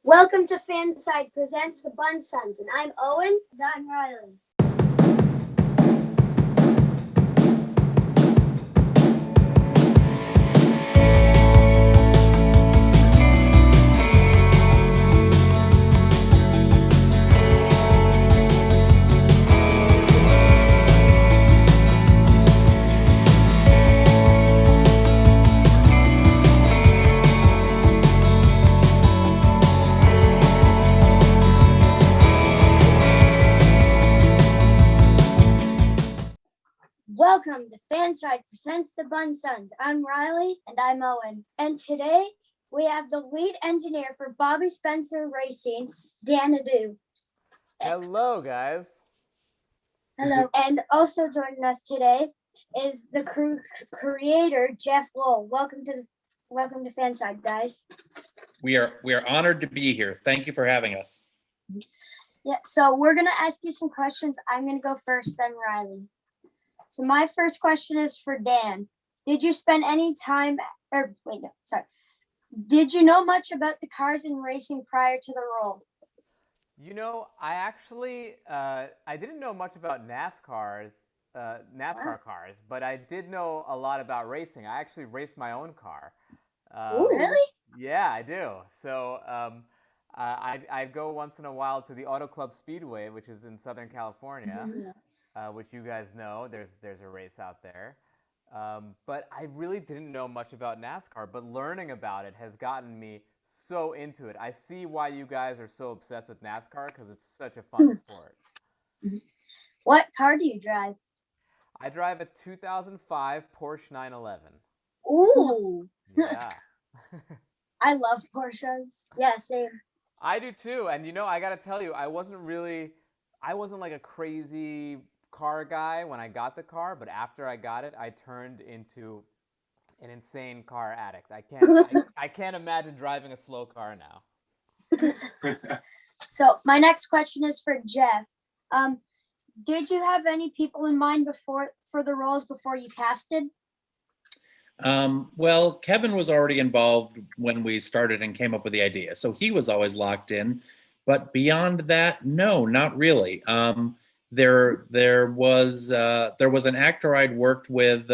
Welcome to Fanside Presents the Bunn Sons, and I'm Owen. And I'm Riley. Welcome to Fanside Presents the Bunn Sons. I'm Riley. And I'm Owen. And today we have the lead engineer for Bobby Spencer Racing, Dan Ahdoot. Hello, guys. Hello. And also joining us today is the creator, Jeff Lowell. Welcome to Fanside, guys. We are honored to be here. Thank you for having us. Yeah, so we're going to ask you some questions. I'm going to go first, then Riley. So my first question is for Dan. Did you spend any time, Did you know much about the cars and racing prior to the role? You know, I actually, I didn't know much about NASCAR cars, but I did know a lot about racing. I actually raced my own car. Ooh, really? Yeah, I do. So I go once in a while to the Auto Club Speedway, which is in Southern California. Mm-hmm. Which you guys know, there's a race out there. But I really didn't know much about NASCAR, but learning about it has gotten me so into it. I see why you guys are so obsessed with NASCAR because it's such a fun sport. What car do you drive? I drive a 2005 Porsche 911. Ooh. Yeah. I love Porsches. Yeah, same. I do too. And you know, I got to tell you, I wasn't like a crazy car guy when I got the car, but after I got it, I turned into an insane car addict. I can't imagine driving a slow car now. So my next question is for Jeff. Did you have any people in mind for the roles before you casted? Well, Kevin was already involved when we started and came up with the idea, so he was always locked in. But beyond that, no, not really. There was an actor I'd worked with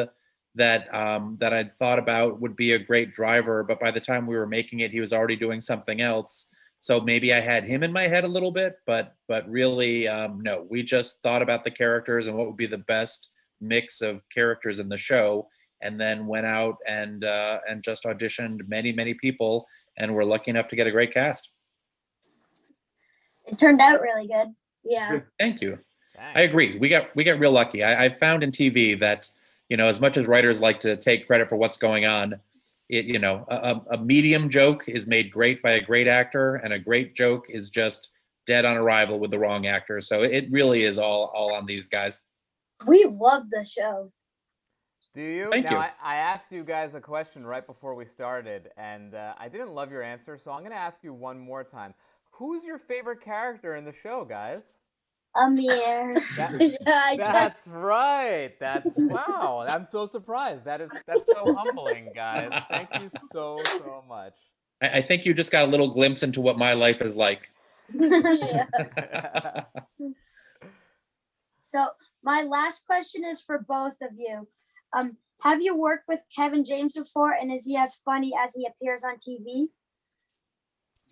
that I'd thought about would be a great driver, but by the time we were making it, he was already doing something else. So maybe I had him in my head a little bit, but really, no. We just thought about the characters and what would be the best mix of characters in the show, and then went out and just auditioned many people, and we're lucky enough to get a great cast. It turned out really good. Yeah. Thank you. Thanks. I agree. We got real lucky. I found in TV that, you know, as much as writers like to take credit for what's going on, a medium joke is made great by a great actor, and a great joke is just dead on arrival with the wrong actor. So it really is all on these guys. We love the show. Do you? Thank you. I asked you guys a question right before we started, and I didn't love your answer, so I'm going to ask you one more time. Who's your favorite character in the show, guys? Amir. That's right. Wow. I'm so surprised. That's so humbling, guys. Thank you so much. I think you just got a little glimpse into what my life is like. Yeah. So my last question is for both of you. Have you worked with Kevin James before, and is he as funny as he appears on TV?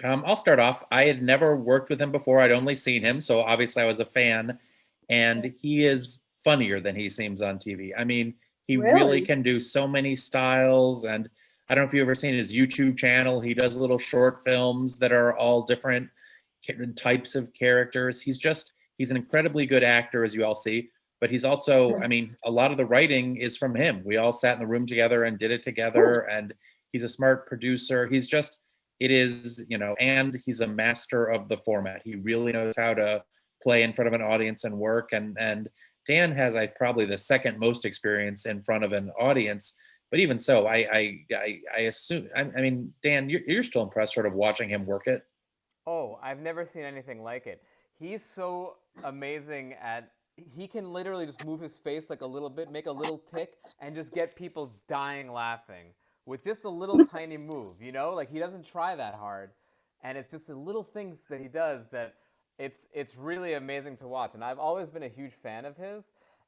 I'll start off. I had never worked with him before. I'd only seen him, so obviously I was a fan. And he is funnier than he seems on TV. I mean, he really can do so many styles. And I don't know if you've ever seen his YouTube channel. He does little short films that are all different types of characters. He's an incredibly good actor, as you all see. But he's also, I mean, a lot of the writing is from him. We all sat in the room together and did it together. And he's a smart producer. It is, you know, and he's a master of the format. He really knows how to play in front of an audience and work. And Dan has probably the second most experience in front of an audience. But even so, I assume, I mean, Dan, you're still impressed sort of watching him work it? Oh, I've never seen anything like it. He's so amazing he can literally just move his face like a little bit, make a little tick, and just get people dying laughing with just a little tiny move, you know? Like, he doesn't try that hard. and it's just the little things that he does that it's really amazing to watch. And I've always been a huge fan of his,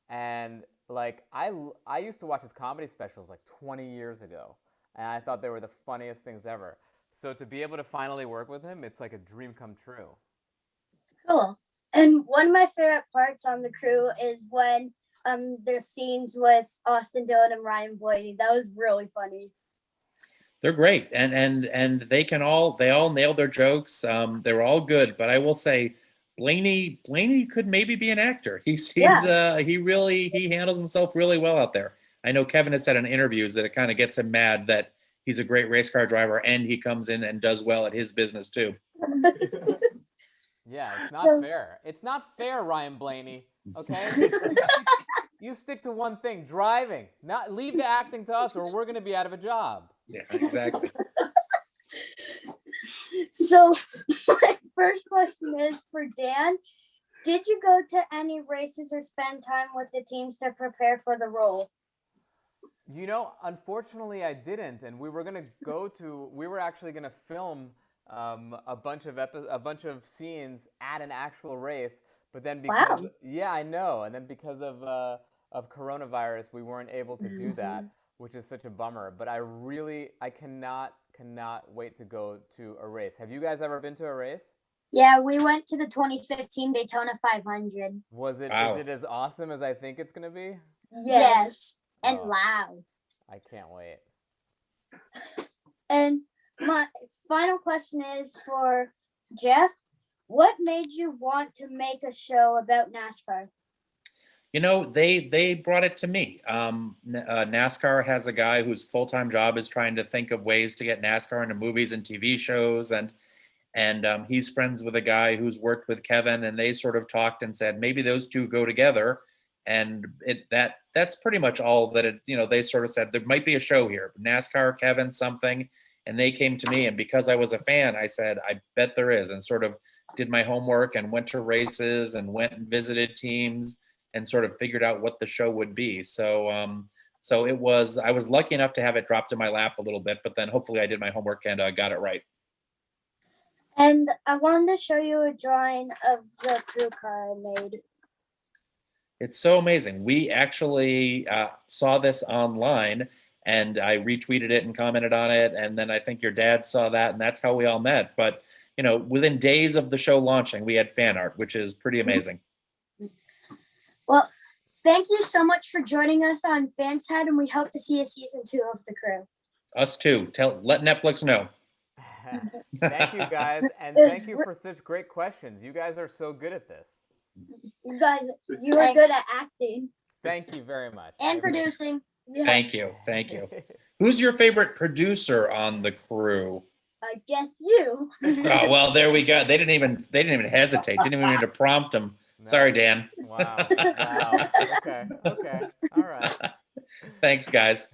and like I used to watch his comedy specials like 20 years ago, and I thought they were the funniest things ever. So to be able to finally work with him, it's like a dream come true. Cool. And one of my favorite parts on the crew is when there's scenes with Austin Dillon and Ryan Blaney. That was really funny. They're great, and they all nailed their jokes. They were all good, but I will say, Blaney could maybe be an actor. He handles himself really well out there. I know Kevin has said in interviews that it kind of gets him mad that he's a great race car driver and he comes in and does well at his business too. Yeah, it's not fair. It's not fair, Ryan Blaney. Okay, you stick to one thing: driving. Not leave the acting to us, or we're going to be out of a job. Yeah, exactly. So my first question is for Dan. Did you go to any races or spend time with the teams to prepare for the role? You know, unfortunately, I didn't, and we were actually going to film a bunch of scenes at an actual race, but then because yeah, I know, and then because of coronavirus, we weren't able to do that, which is such a bummer. But I cannot wait to go to a race. Have you guys ever been to a race? Yeah, we went to the 2015 Daytona 500. Was it? Wow. Is it as awesome as I think it's going to be? Yes. And Oh. loud. I can't wait. And my final question is for Jeff. What made you want to make a show about NASCAR? You know, they brought it to me. NASCAR has a guy whose full-time job is trying to think of ways to get NASCAR into movies and TV shows, and he's friends with a guy who's worked with Kevin, and they sort of talked and said maybe those two go together, and that's pretty much all that it. You know, they sort of said there might be a show here, NASCAR, Kevin, something, and they came to me, and because I was a fan, I said I bet there is, and sort of did my homework and went to races and went and visited teams and sort of figured out what the show would be. So I was lucky enough to have it dropped in my lap a little bit, but then hopefully I did my homework and got it right. And I wanted to show you a drawing of the crew car I made. It's so amazing. We actually saw this online, and I retweeted it and commented on it, and then I think your dad saw that, and that's how we all met. But you know, within days of the show launching, we had fan art, which is pretty amazing. Well, thank you so much for joining us on Fanside, and we hope to see a season 2 of The Crew. Us too. Let Netflix know. Thank you, guys, and thank you for such great questions. You guys are so good at this. You guys, you are good at acting. Thank you very much. And producing. Yeah. Thank you. Who's your favorite producer on The Crew? I guess you. Oh, well, there we go. They didn't even hesitate. Didn't even need to prompt them. No. Sorry, Dan. Wow. Okay. All right. Thanks, guys.